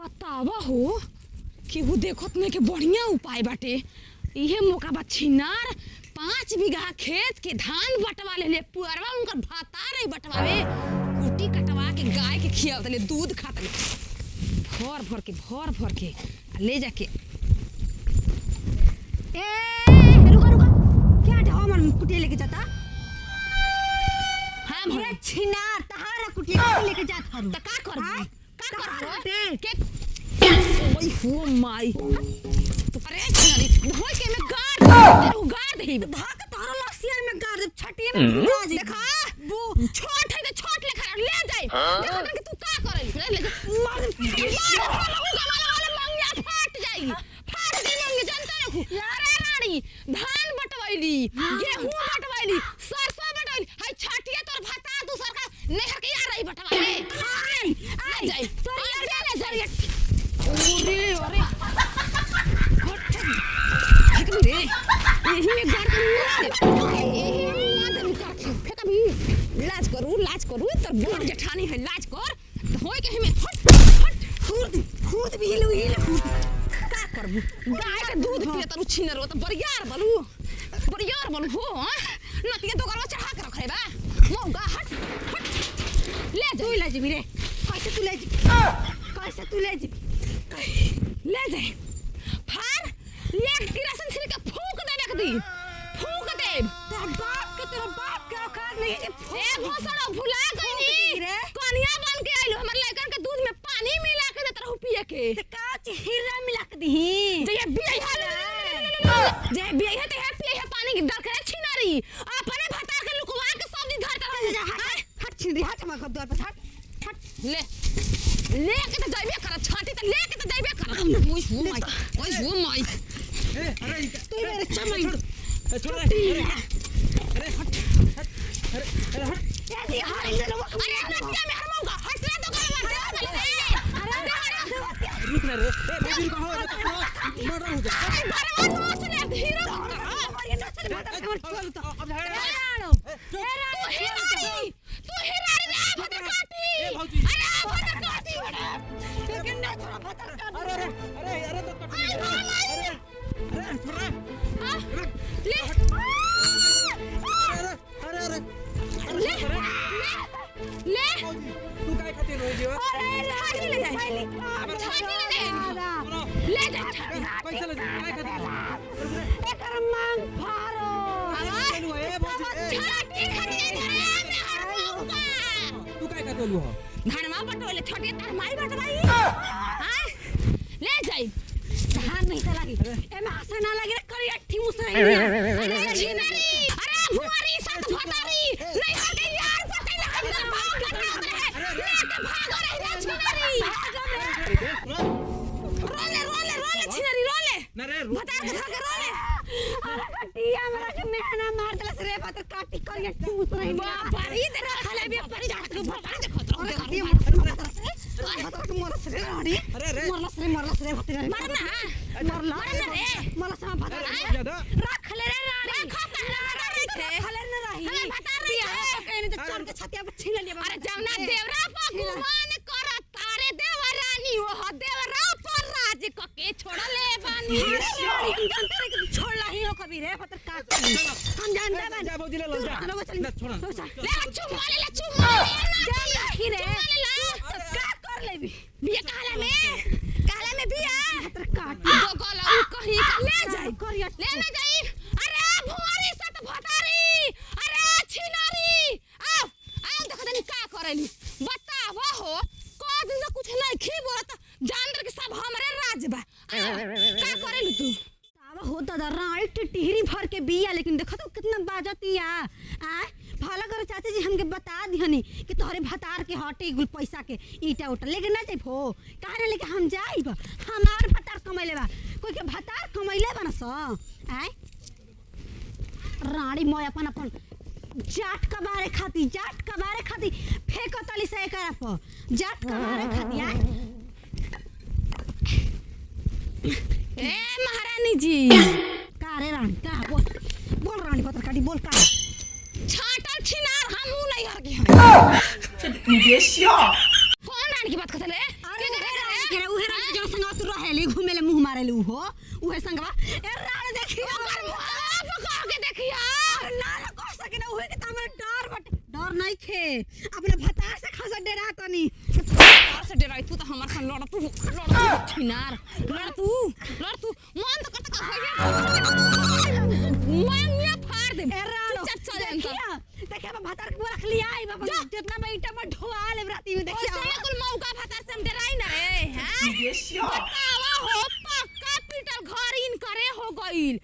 बतावा हो केहू देखत नहीं के बढ़िया उपाय बाटे। इहे मौका बा छिनार 5 बीघा खेत के धान बटवा ले पुअरवा उनकर भाता नहीं बटवावे कुटी कटवा के गाय के खियावतले दूध खातले भर भर के ले जाके। ए रुका रुका क्या ढावा मन कुटी लेके जाता? हां ये छिनार तहारा कुटी लेके जात हरु त का करबो के ओई हो माई अरे छिनारी होय के में गाड़ दे भाग तारा लसिया में गाड़ दे छटिए में जा जी देखा वो छोट है तो छोट लेखा ले जाए देखा कि तू का करे ले मार वाला मंगिया फाट जाई फाट दी मंगी जनता रखू अरे रानी धान बटवैली गेहूं बटवैली सरसों बटवैली हाय छटिया तोर भाता तू सरकार नहर के यार रही बटवाले आ जाए तोर यार ले जाए ओरे ओरे ठीक रे यही में गाड़ के लाज करू तर बड़ जेठानी है लाज कर होय के हमें हट खुद भी हिलू का करबू गाय के दूध पिए तर छिनरो त बरियार बनू हो नतिया तो करवा चढ़ा के रखे बा मौगा हट ले जा ले जी रे कैसे तू ले जी ले जा फार एक किरासन छिड़ के फूंक देबे के दी फूंक देब तेरा बाप के औकात नहीं है ए भोसड़ा भुला गईनी कनिया बन के आइलो हमर लइकन के दूध में पानी मिला के देत रहू पिए के त का हीरा मिला के दही जे बिया ते पिए पानी के डाल के छिनारी अपने भता के लुकवा के सब्जी धरत रह हट छिनरी हट हम को द्वार पर हट ले के त जाइबे कर छाटी त ले के त जाइबे कर ओई हो माई अरे तू मेरे चमई छोड़ अरे हट ये हाय ले लो अरे नतिया में हरमौगा हट रे तो कर अरे रुक ना रे ए बेबी को हो मर्डर हो जा अरे बरवा दोस्त ने धीरे ये दोस्त ने मर्डर कर चल तो अब तू हिरारी रे भतर काटी ए भौजी अरे भतर काटी ये किन्ना छोरा भतर काटी अरे तो काटी अरे छोरा ले ले तू काय खाते रोज जीवा अरे छाटी ले जाए ले जा पैसा ले काय खाते एकर मांग फारो चलू ए छाटी खाते तू काय खाते लो धानवा बटोले छोटे तार माई बटवाई हां ले जाई धान नहीं त लागी एमे हंसा ना लागी रे करी अट्ठी मुसरा अरे छिनारी अरे भुआरी साथ भतारी नहीं हटे यार पते ना अंदर भाग लेके भागो रे छिनारी रोले छिनारी रोले ना रे बता के भाग रोले अरे कटिया हमरा के मेहना मार देलस रे पतर काटी करी अट्ठी मुसरा बारी तेरा खाले भी परी जात के भता देखो तो मरलस रे रानी अरे मरलस रे भती रे मरना मरलस रे भता रख ले रे रानी खले न रही भता रे कहनी तो चोर के छतिया पर छीन लिया अरे जवना देवरा पर गुमान कर तारे देवरानी ओह देवरा पर राज क के छोड़ले बानी हम जानते रे कि छोड़ला ही हो कभी रे पतर का हम जानते बन जा भौजी ले लो जा ना छोड़ ले चुम्मा ले रे का कर लेबी बिया काला में बिया पतर काट दो गला कहीं का ले जाई करिया ले ना जाई अरे भुआरी सत भतारी अरे छिनारी आओ देखो तनी का करेली बतावा हो को दिन से कुछ नहीं खी बोलत जानवर के सब हमरे राज बा का करेली तू तावा होता राई टिहरी भर के बिया लेकिन देखो तो कितना बाजतिया आ भाला कर चाचा जी हमके बता दिहनी कि तोहरे भतार के हटे गुल पैसा के ईटा उटा लेके ना जाइब हो काहे ना लेके हम जाइब हमार भतार कमैले बा कोई के भतार कमैले बा ना स आय रानी मोय अपन जाट कबारे खाती फेकतली से एकरा पर जाट कबारे खाती आय ए महारानी जी का रे रानी का बोल रानी भतार काटी बोल का छाटल छिनार हमहू नहीं हर के ये बेशिया कौन रानी की बात करत ले अरे उहे जो संगवा तू रहेली घुमेले मुंह मारेलू हो उहे संगवा ए राण देखियो ओकर मुंह पका के देखियो ना ना कह सके ना उहे के त हमरा डर बट डर नहीं खे अपने भतार से खसा डरा तनी तार से डराई तू तो हमर सन लड़ तू छिनार लड़ तू मन तो कट का होइए मैं फाड़ दे ए राण चल अंतर देखिए अब भतार के रख लिया आई बाबा जितना मैं ईटा में ढोआ ले राती में देखिए ओसे कुल मौका भतार से हम डराई ना रे हैं बतावा हो पक्का पीटल घर इन करे हो गइल